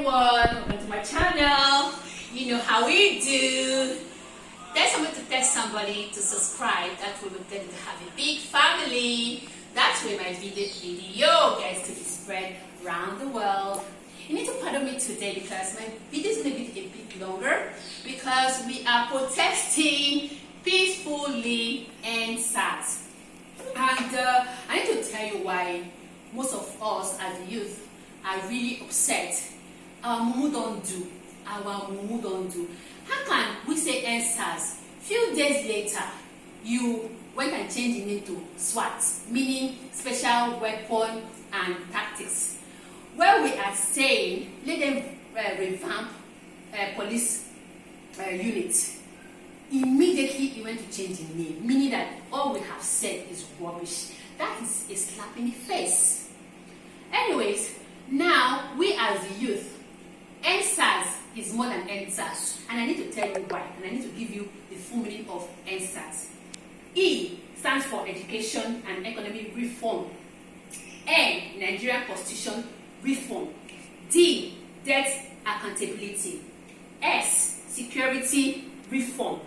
welcome to my channel. You know how we do. Tell somebody to tell somebody to subscribe. That way we're going to have a big family. That's where my video gets to be spread around the world. You need to pardon me today because my video is going to be a bit longer because we are protesting peacefully End SARS. And I need to tell you why most of us as the youth are really upset. Our Mumu Don Do. Our Mumu Don Do. How can we say End SARS? Few days later, you went and changed the name to SWAT, meaning Special Weapon and Tactics. Where we are saying, let them revamp police unit. Immediately, you went to change the name, meaning that all we have said is rubbish. That is a slap in the face. Anyways, now we as the youth, End SARS is more than End SARS, and I need to tell you why, and I need to give you the full meaning of End SARS. E stands for Education and Economic Reform. N, Nigerian Constitution Reform. D, Debt Accountability. S, Security Reform.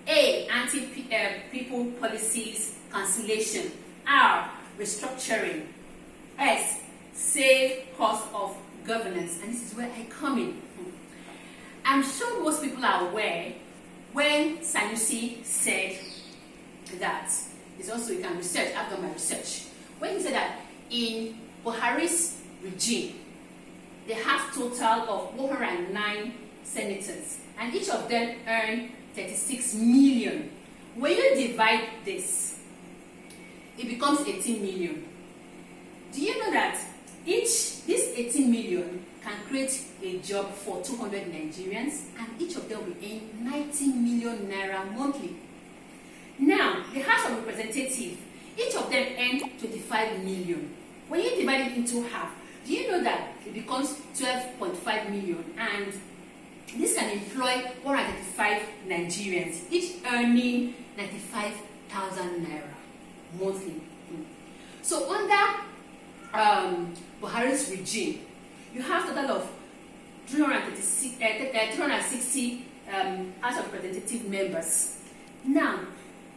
A, Anti-People Policies Cancellation. R, Restructuring. S, Save Cost of Governance. And this is where I come in. I'm sure most people are aware when Sanusi said that, it's also, you can research, I've done my research, when he said that in Buhari's regime, they have total of 109 senators, and each of them earn 36 million. When you divide this, it becomes 18 million. Do you know that this 18 million can create a job for 200 Nigerians, and each of them will earn 90 million naira monthly? Now, the House of Representatives, each of them earn 25 million. When you divide it into half, do you know that it becomes 12.5 million, and this can employ 135 Nigerians, each earning 95,000 naira monthly. So under Buhari's regime, you have a total of 360 House of Representative members. Now,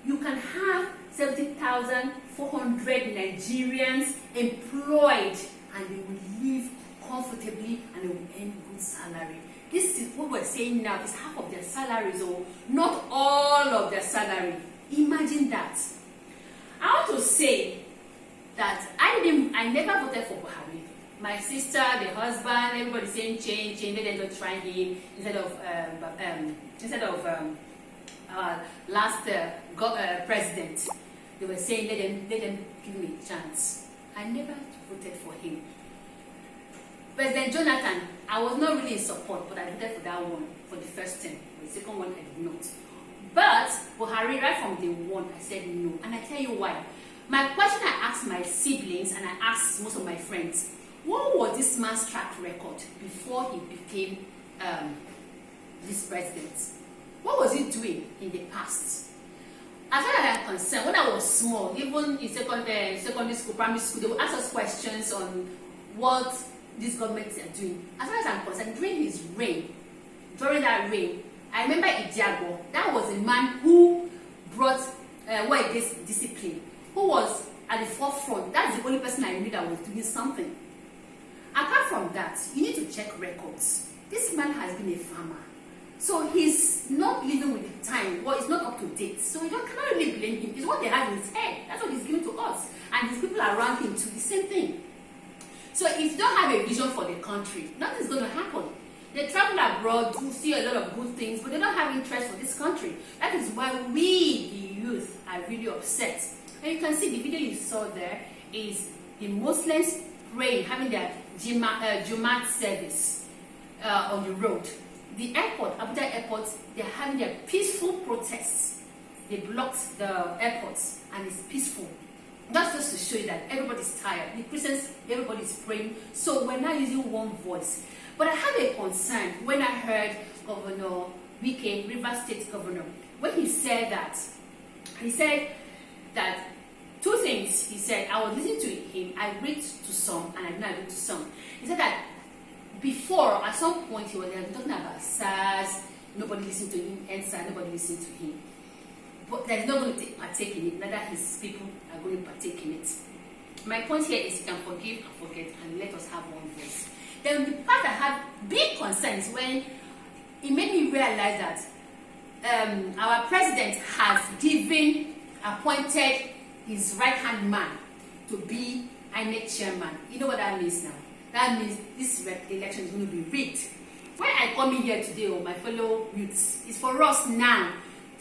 you can have 70,400 Nigerians employed, and they will live comfortably and they will earn good salary. This is what we're saying now, is half of their salaries, or not all of their salary. Imagine that. I want to say that I never voted for Buhari. My sister, the husband, everybody saying change, let them not try him instead of last president. They were saying let them give me a chance. I never voted for him. President Jonathan, I was not really in support, but I voted for that one for the first time. The second one I did not. But Buhari, right from day one, I said no, and I tell you why. My question I asked my siblings and I asked most of my friends, what was this man's track record before he became this president? What was he doing in the past? As far as I'm concerned, when I was small, even in secondary school, primary school, they would ask us questions on what these governments are doing. As far as I'm concerned, during that reign, I remember Idiago. That was a man who brought this discipline, who was at the forefront. That's the only person I knew that was doing something. Apart from that, you need to check records. This man has been a farmer, so he's not living with the time. Well, it's not up to date, so you cannot really blame him. It's what they have in his head. That's what he's giving to us, and his people around him do the same thing. So if you don't have a vision for the country, nothing's going to happen. They travel abroad to see a lot of good things, but they don't have interest for this country. That is why we, the youth, are really upset. And you can see the video you saw there is the Muslims praying, having their Jumat service on the road. The airport, Abuja airport, they're having their peaceful protests. They blocked the airports, and it's peaceful. That's just to show you that everybody's tired. The Christians, everybody's praying. So we're not using one voice. But I have a concern when I heard Governor Brekete, River State Governor, when he said that two things. He said, I was listening to him, I read to some, and I did not read to some. He said that before, at some point, he was talking about SARS. Nobody listened to him. Endsars, nobody listened to him. But they're not going to partake in it. Neither his people are going to partake in it. My point here is you can forgive and forget and let us have one voice. Then the part that had big concerns when it made me realize that our president has appointed his right-hand man to be INEC chairman. You know what that means now? That means this election is going to be rigged. Why I come in here today, my fellow youths, is for us now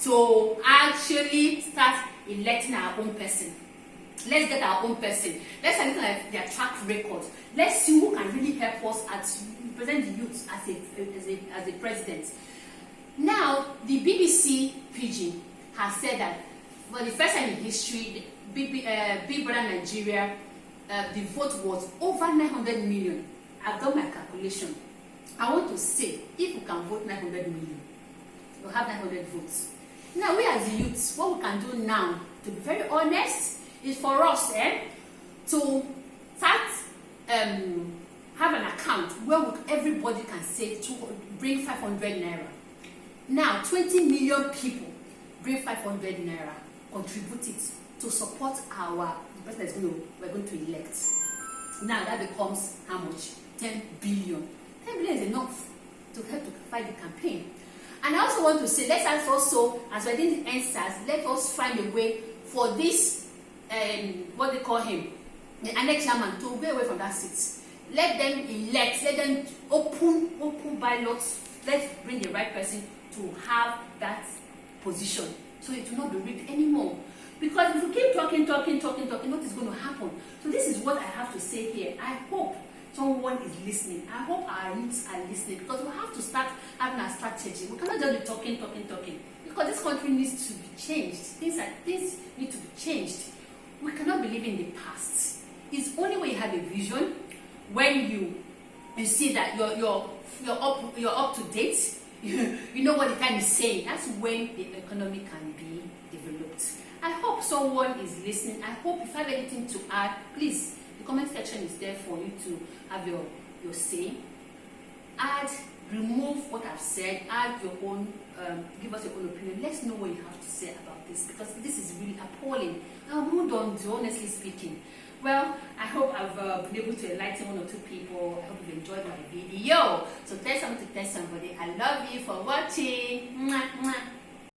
to actually start electing our own person. Let's get our own person. Let's look at their track record. Let's see who can really help us represent the youth as a president. Now, the BBC Pidgin has said that for the first time in history, Big Brother Nigeria, the vote was over 900 million. I've done my calculation. I want to say, if we can vote 900 million, we'll have 900 votes. Now, we as the youths, what we can do now, to be very honest, is for us to start have an account where everybody can say to bring 500 naira. Now 20 million people bring 500 naira, contribute it to support our president we're going to elect. Now that becomes how much? 10 billion. 10 billion is enough to help to fight the campaign. And I also want to say, let us also, as we're doing the Endsars, let us find a way for this what they call him, the INEC chairman, to go away from that seat. Let them elect, let them open ballots. Let's bring the right person to have that position, so it will not be rigged anymore. Because if we keep talking, what is going to happen? So this is what I have to say here. I hope someone is listening. I hope our youths are listening, because we have to start having a strategy. We cannot just be talking, because this country needs to be changed. Things need to be changed. We cannot believe in the past. It's only when you have a vision, when you see that you're up to date, you know what the time is saying. That's when the economy can be developed. I hope someone is listening. I hope if you have anything to add, please, the comment section is there for you to have your say. Add, remove what I've said, add your own, give us your own opinion. Let's know what you have to say about this, because this is really appalling. Mumu Don Do, honestly speaking. Well, I hope I've been able to enlighten one or two people. I hope you've enjoyed my video. So tell somebody to tell somebody. I love you for watching. Mwah, mwah.